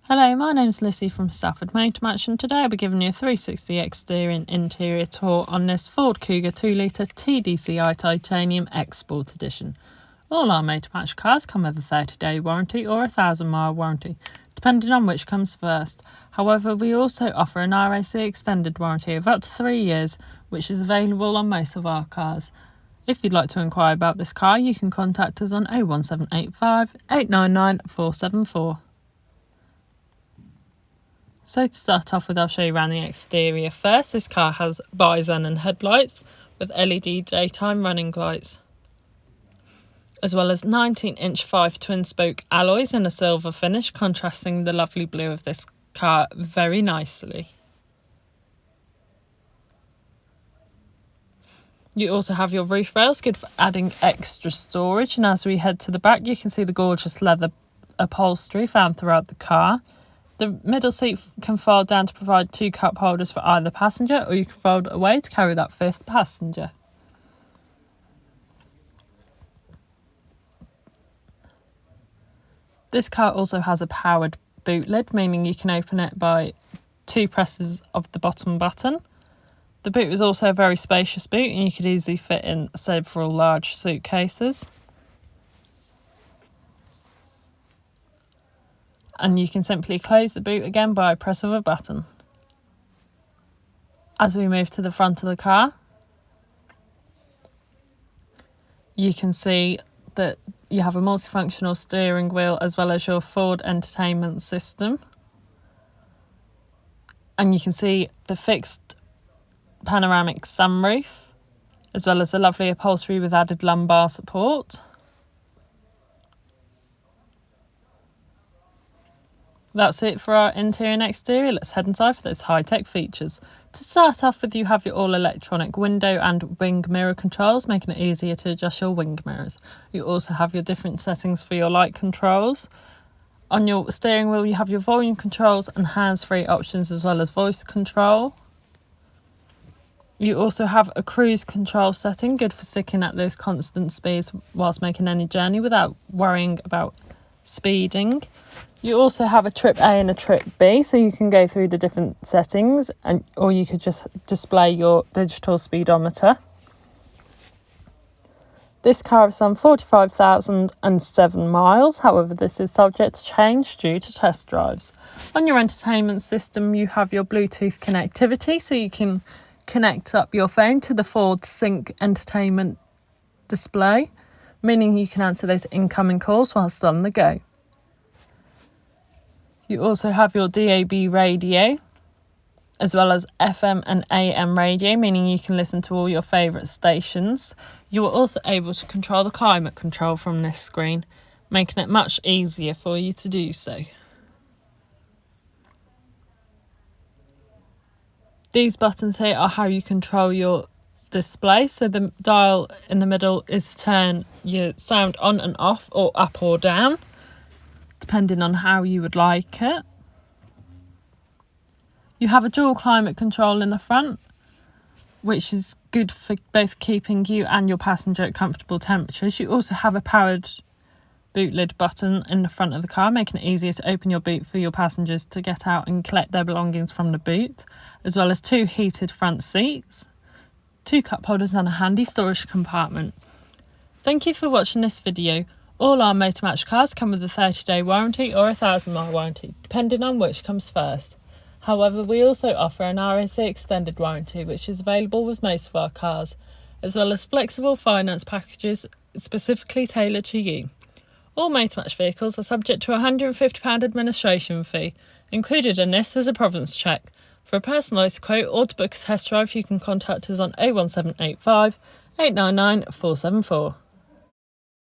Hello, my name is Lissy from Stafford Motor Match, and today I'll be giving you a 360 exterior and interior tour on this Ford Kuga 2.0 TDCi Titanium X Sport edition. All our Motor Match cars come with a 30-day warranty or a 1,000-mile warranty, depending on which comes first. However, we also offer an RAC extended warranty of up to 3 years, which is available on most of our cars. If you'd like to inquire about this car, you can contact us on 01785 899 474. So to start off with, I'll show you around the exterior first. This car has bi-xenon headlights with LED daytime running lights, as well as 19-inch 5 twin-spoke alloys in a silver finish, contrasting the lovely blue of this car very nicely. You also have your roof rails, good for adding extra storage, and as we head to the back you can see the gorgeous leather upholstery found throughout the car. The middle seat can fold down to provide 2 cup holders for either passenger, or you can fold it away to carry that 5th passenger. This car also has a powered boot lid, meaning you can open it by 2 presses of the bottom button. The boot is also a very spacious boot, and you could easily fit in several large suitcases. And you can simply close the boot again by a press of a button. As we move to the front of the car, you can see that you have a multifunctional steering wheel as well as your Ford entertainment system. And you can see the fixed panoramic sunroof, as well as the lovely upholstery with added lumbar support. That's it for our interior and exterior. Let's head inside for those high-tech features. To start off with, you have your all-electronic window and wing mirror controls, making it easier to adjust your wing mirrors. You also have your different settings for your light controls. On your steering wheel, you have your volume controls and hands-free options, as well as voice control. You also have a cruise control setting, good for sticking at those constant speeds whilst making any journey without worrying about speeding. You also have a trip A and a trip B, so you can go through the different settings, or you could just display your digital speedometer. This car has done 45,007 miles, however this is subject to change due to test drives. On your entertainment system you have your Bluetooth connectivity, so you can connect up your phone to the Ford Sync entertainment display, meaning you can answer those incoming calls whilst on the go. You also have your DAB radio, as well as FM and AM radio, meaning you can listen to all your favourite stations. You are also able to control the climate control from this screen, making it much easier for you to do so. These buttons here are how you control your display. So the dial in the middle is to turn your sound on and off, or up or down, depending on how you would like it. You have a dual climate control in the front, which is good for both keeping you and your passenger at comfortable temperatures. You also have a powered boot lid button in the front of the car, making it easier to open your boot for your passengers to get out and collect their belongings from the boot, as well as 2 heated front seats, 2 cup holders and a handy storage compartment. Thank you for watching this video. All our Motor Match cars come with a 30-day warranty or a 1,000-mile warranty, depending on which comes first. However, we also offer an RAC extended warranty, which is available with most of our cars, as well as flexible finance packages specifically tailored to you. All Motor Match vehicles are subject to a £150 administration fee. Included in this is a provenance check. For a personalised quote or to book a test drive, you can contact us on 01785 899 474.